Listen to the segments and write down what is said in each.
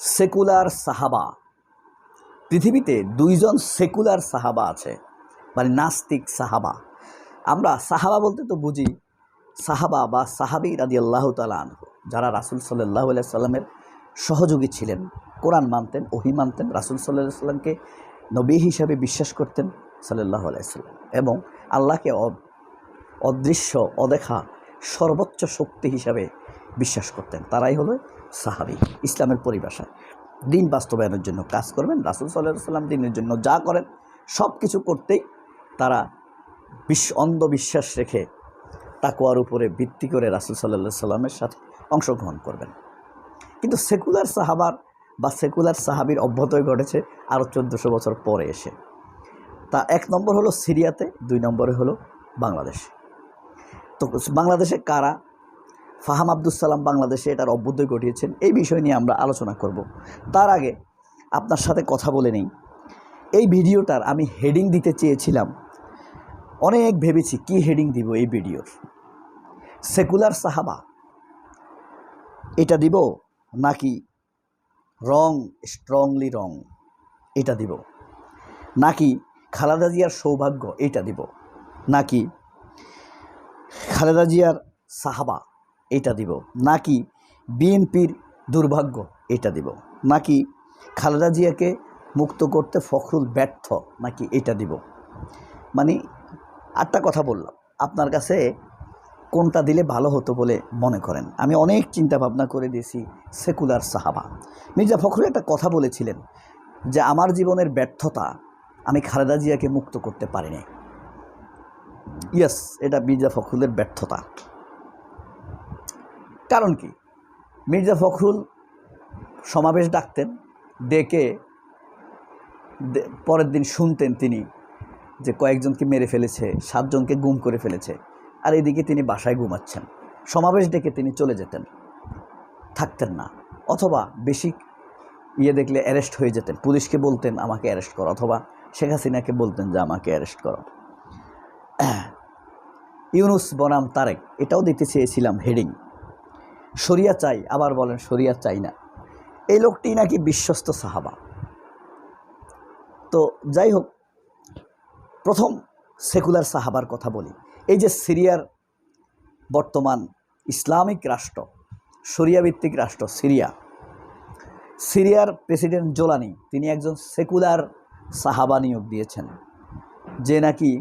Secular সাহাবা। পৃথিবীতে দুইজন সেকুলার সাহাবা আছে, মানে নাস্তিক সাহাবা। আমরা সাহাবা বলতে তো বুঝি সাহাবা বা সাহাবী রাদিয়াল্লাহু তাআলা আনহু, যারা রাসূল সাল্লাল্লাহু আলাইহি সাল্লামের সহযোগী ছিলেন, কোরআন মানতেন, ওহী মানতেন, রাসূল সাল্লাল্লাহু আলাইহি সাল্লামকে নবী হিসাবে বিশ্বাস করতেন সাল্লাল্লাহু আলাইহি সাল্লাম, এবং আল্লাহকে অদৃশ্য অদেখা সর্বোচ্চ শক্তি হিসাবে বিশ্বাস করতেন। তারাই হলো সাহাবী। ইসলামের পরিভাষায় দিন বাস্তবায়নের জন্য কাজ করবেন। রাসূল সাল্লাল্লাহু আলাইহি সাল্লাম দিনের জন্য যা করেন সব কিছু করতেই তারা অন্ধবিশ্বাস রেখে তাকওয়ার উপরে ভিত্তি করে রাসূল সাল্লাল্লাহু আলাইহি সাল্লামের সাথে অংশগ্রহণ করবেন। কিন্তু সেকুলার সাহাবার বা সেকুলার সাহাবীর অভ্যুদয় ঘটেছে আরও 1400 বছর পরে এসে। তা এক নম্বর হলো সিরিয়াতে, দুই নম্বরে হলো বাংলাদেশে। তো বাংলাদেশে কারা? ফাহাম আব্দুস সালাম বাংলাদেশে এটার অভ্যুদয় ঘটিয়েছেন। এই বিষয় নিয়ে আমরা আলোচনা করব। তার আগে আপনার সাথে কথা বলে নেই। এই ভিডিওটার আমি হেডিং দিতে চেয়েছিলাম, অনেক ভেবেছি কি হেডিং দিব এই ভিডিওর। সেকুলার সাহাবা এটা দিব, নাকি রং স্ট্রংলি রং এটা দিব, নাকি খালেদা জিয়ার সৌভাগ্য এটা দিব, নাকি খালেদা জিয়ার সাহাবা এটা দিব, নাকি বিএনপির দুর্ভাগ্য এটা দিব, নাকি খালেদা জিয়াকে মুক্ত করতে ফখরুল ব্যর্থ, নাকি এটা দিব? মানে 8টা কথা বললাম। আপনার কাছে কোনটা দিলে ভালো হতো বলে মনে করেন? আমি অনেক চিন্তা ভাবনা করে দিয়েছি। সেকুলার সাহাবা। মির্জা ফখরুল একটা কথা বলেছিলেন যে আমার জীবনের ব্যর্থতা, আমি খালেদা জিয়াকে মুক্ত করতে পারিনি। ইয়েস, এটা মির্জা ফখরুলের ব্যর্থতা। কারণ কি? মির্জা ফখরুল সমাবেশ ডাকতেন, ডেকে পরের দিন শুনতেন তিনি যে কয়েকজনকে মেরে ফেলেছে, 7 জনকে গুম করে ফেলেছে, আর এদিকে তিনি বাসায় ঘুমাচ্ছেন। সমাবেশ ডেকে তিনি চলে যেতেন, থাকতেন না, অথবা বেশি দেখলে অ্যারেস্ট হয়ে যেতেন। পুলিশকে বলতেন আমাকে অ্যারেস্ট করো, অথবা শেখ হাসিনাকে বলতেন যে আমাকে অ্যারেস্ট করো। ইউনুস বনাম তারেক, এটাও দিতে চেয়েছিলাম হেডিং। শরিয়া চাই, আবার বলেন শরিয়া চাই না। এই লোকটি নাকি বিশ্বস্ত সাহাবা। তো যাই হোক, প্রথম সেকুলার সাহাবার কথা বলি। এই যে সিরিয়ার বর্তমান ইসলামিক রাষ্ট্র, শরিয়া ভিত্তিক রাষ্ট্র সিরিয়ার প্রেসিডেন্ট জোলানি, তিনি একজন সেকুলার সাহাবা নিয়োগ দিয়েছেন, যে নাকি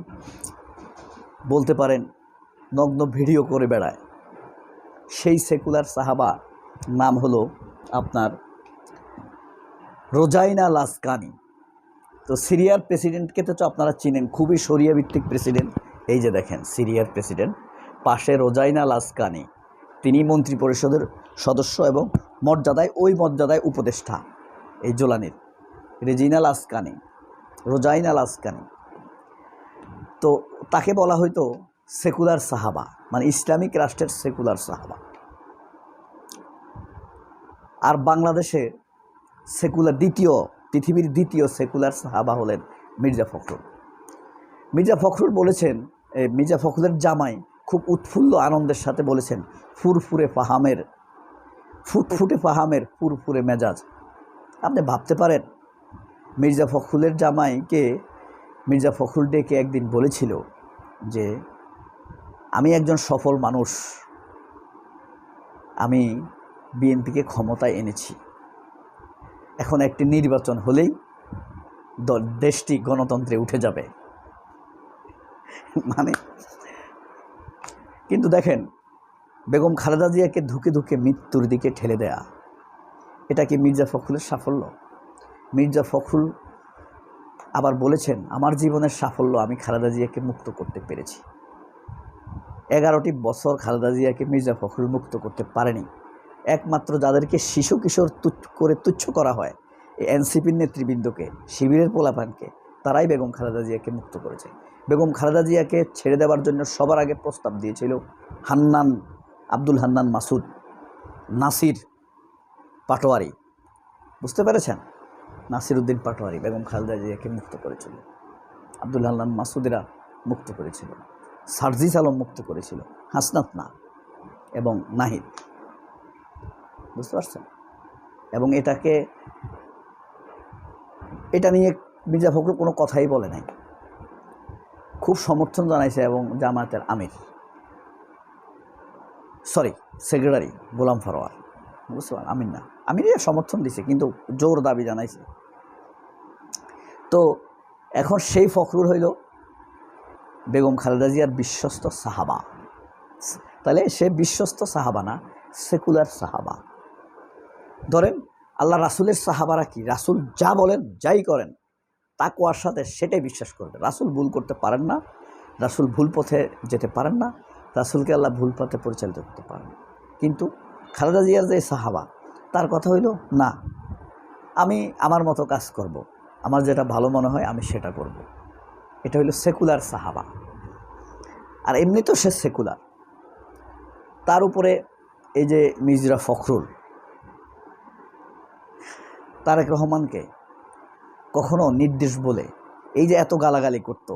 বলতে পারেন নগ্ন ভিডিও করে বেড়ায়। সেই সেকুলার সাহাবা নাম হলো আপনার রোজাইনা লাসকানি। তো সিরিয়ার প্রেসিডেন্টকে তো আপনারা চিনেন, খুবই শরিয়া ভিত্তিক প্রেসিডেন্ট। এই যে দেখেন সিরিয়ার প্রেসিডেন্ট, পাশে রোজাইনা লাসকানি, তিনি মন্ত্রী পরিষদের সদস্য এবং ওই মর্যাদায় উপদেষ্টা এই জোলানির, রোজাইনা লাসকানি। তো তাকে বলা হয়তো সেকুলার সাহাবা, মানে ইসলামিক রাষ্ট্রের সেকুলার সাহাবা। আর বাংলাদেশে পৃথিবীর দ্বিতীয় সেকুলার সাহাবা হলেন মির্জা ফখরুল। মির্জা ফখরুল বলেছেন, মির্জা ফখরুলের জামাই খুব উৎফুল্ল আনন্দের সাথে বলেছেন, ফুটফুটে ফাহামের ফুরফুরে মেজাজ। আপনি ভাবতে পারেন, মির্জা ফখরুলের জামাইকে মির্জা ফখরুল ডেকে একদিন বলেছিল যে আমি একজন সফল মানুষ, আমি বিএনপিকে ক্ষমতায় এনেছি, এখন একটি নির্বাচন হলেই দেশটি গণতন্ত্রে উঠে যাবে। মানে কিন্তু দেখেন, বেগম খালেদা জিয়াকে ধুকে ধুকে মৃত্যুর দিকে ঠেলে দেয়া, এটা কি মির্জা ফখরুলের সাফল্য? মির্জা ফখরুল আবার বলেছেন, আমার জীবনের সাফল্য আমি খালেদা জিয়াকে মুক্ত করতে পেরেছি। 11টি বছর খালেদা জিয়াকে মির্জা ফখরুল মুক্ত করতে পারেনি। একমাত্র যাদেরকে শিশু কিশোর তুচ্ছ করা হয়, এই এনসিপির নেতৃবৃন্দকে, শিবিরের পোলাপানকে, তারাই বেগম খালেদা জিয়াকে মুক্ত করেছে। বেগম খালেদা জিয়াকে ছেড়ে দেওয়ার জন্য সবার আগে প্রস্তাব দিয়েছিল আব্দুল হান্নান মাসুদ, নাসির পাটোয়ারি, বুঝতে পেরেছেন? নাসির উদ্দিন পাটোয়ারি বেগম খালেদা জিয়াকে মুক্ত করেছিল, আব্দুল হান্নান মাসুদেরা মুক্ত করেছিল, সার্জিস আলম মুক্ত করেছিল, হাসনাত না এবং নাহিদ, বুঝতে পারছেন? এবং এটা নিয়ে মির্জা ফখরুল কোনো কথাই বলে নাই, খুব সমর্থন জানাইছে। এবং জামায়াতের সেক্রেটারি গোলাম ফরওয়ার, বুঝতে পারেন, আমির সমর্থন দিছে, কিন্তু জোর দাবি জানাইছে। তো এখন সেই ফখরুল হইল বেগম খালেদা জিয়ার বিশ্বস্ত সাহাবা। তাহলে সে বিশ্বস্ত সাহাবা না, সেকুলার সাহাবা। ধরেন আল্লাহ রাসুলের সাহাবারা কি, রাসুল যা বলেন যাই করেন তাকওয়ার সাথে সেটাই বিশ্বাস করবে। রাসুল ভুল করতে পারেন না, রাসুল ভুল পথে যেতে পারেন না, রাসুলকে আল্লাহ ভুল পথে পরিচালিত করতে পারেন। কিন্তু খালেদা জিয়ার যে সাহাবা, তার কথা হইল না, আমি আমার মতো কাজ করব, আমার যেটা ভালো মনে হয় আমি সেটা করব। এটা হইল সেকুলার সাহাবা। আর এমনি তো সে সেকুলার। তার উপরে এই যে মির্জা ফখরুল তারেক রহমানকে কখনো নির্দেশ বলে এই যে এত গালাগালি করত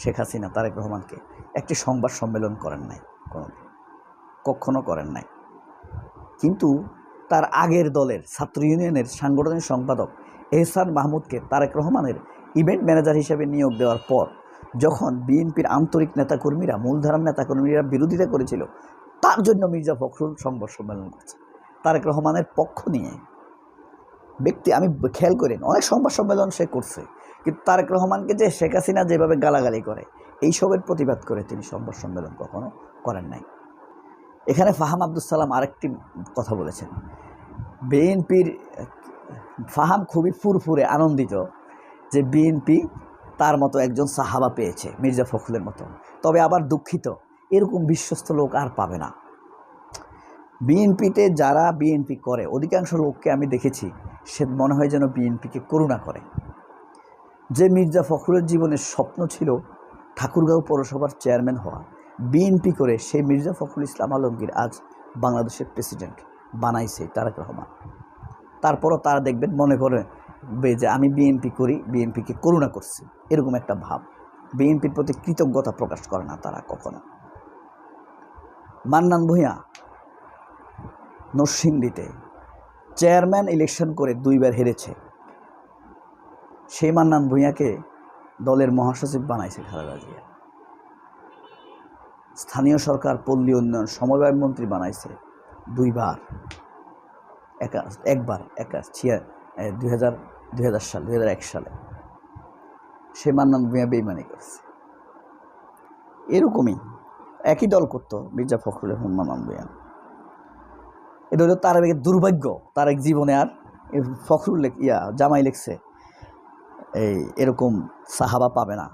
শেখ হাসিনা তারেক রহমানকে, একটি সংবাদ সম্মেলন করেন নাই, কখনো করেন নাই। কিন্তু তার আগের দলের ছাত্র ইউনিয়নের সাংগঠনিক সম্পাদক এহসান মাহমুদকে তারেক রহমানের ইভেন্ট ম্যানেজার হিসেবে নিয়োগ দেওয়ার পর যখন বিএনপির আন্তরিক নেতাকর্মীরা, মূলধারার নেতাকর্মীরা বিরোধিতা করেছিল, তার জন্য মির্জা ফখরুল সংবাদ সম্মেলন করছে তারেক রহমানের পক্ষ নিয়ে। ব্যক্তি আমি খেয়াল করেন, অনেক সংবাদ সম্মেলন সে করছে, কিন্তু তারেক রহমানকে যে শেখ হাসিনা যেভাবে গালাগালি করে এইসবের প্রতিবাদ করে তিনি সংবাদ সম্মেলন কখনো করেন নাই। এখানে ফাহাম আব্দুল সালাম আরেকটি কথা বলেছেন, বিএনপির ফাহাম খুবই ফুরফুরে আনন্দিত যে বিএনপি তার মতো একজন সাহাবা পেয়েছে, মির্জা ফখরুলের মতো। তবে আবার দুঃখিত, এরকম বিশ্বস্ত লোক আর পাবে না। বিএনপিতে যারা বিএনপি করে অধিকাংশ লোককে আমি দেখেছি, সে মনে হয় যেন বিএনপিকে করুণা করে। যে মির্জা ফখরুলের জীবনের স্বপ্ন ছিল ঠাকুরগাঁও পৌরসভার চেয়ারম্যান হওয়া, বিএনপি করে সেই মির্জা ফখরুল ইসলাম আলমগীর আজ বাংলাদেশের প্রেসিডেন্ট বানাইছে তারেক রহমান। তারপরও তারা দেখবেন মনে করে যে আমি বিএনপি করি, বিএনপিকে করুণা করছি, এরকম একটা ভাব। বিএনপির প্রতি কৃতজ্ঞতা প্রকাশ করে না তারা কখনো। মান্নান ভূঁইয়া নরসিংদীতে চেয়ারম্যান ইলেকশন করে 2 বার হেরেছে, সেই মান্নান ভূঁইয়াকে দলের মহাসচিব বানাইছে খালেদা জিয়া। স্থানীয় সরকার পল্লী উন্নয়ন সমবায় মন্ত্রী বানাইছে 2 বার, একবার 2001 সালে সে মান্নান ভূঁইয়া বেইমানি করছে। এরকমই একই দল করতো মির্জা ফখরুল এবং মান্নান ভূঁইয়া। এটা হলো তার দুর্ভাগ্য, তার এক জীবনে আর ফখরুল জামাই লিখছে এরকম সাহাবা পাবে না।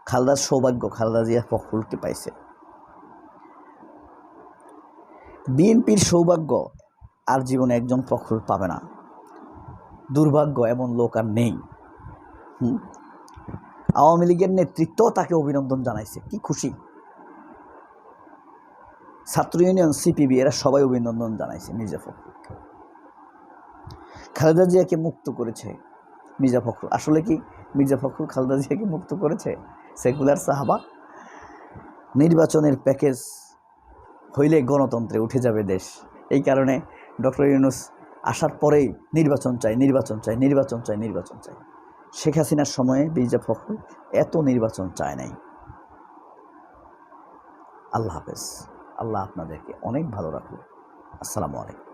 খালেদার সৌভাগ্য, খালেদা জিয়া ফখরুলকে পাইছে। বিএনপির সৌভাগ্য আর জীবনে একজন ফখরুল পাবে না। দুর্ভাগ্য, এমন লোক আর নেই। আওয়ামী লীগের নেতৃত্ব তাকে অভিনন্দন জানাইছে, কি খুশি। ছাত্র ইউনিয়ন, সিপিবি এরা সবাই অভিনন্দন জানাইছে মির্জা ফখরুলকে। খালেদা জিয়াকে মুক্ত করেছে মির্জা ফখরুল। আসলে কি মির্জা ফখরুল খালেদা জিয়াকে মুক্ত করেছে? সেকুলার সাহাবা। নির্বাচনের প্যাকেজ হইলে গণতন্ত্রে উঠে যাবে দেশ। এই কারণে ডক্টর ইউনূস আসার পরেই নির্বাচন চাই। শেখ হাসিনার সময়ে মির্জা ফখরুল এত নির্বাচন চায় নাই। আল্লাহ হাফেজ। আল্লাহ আপনাদেরকে অনেক ভালো রাখুন। আসসালামু আলাইকুম।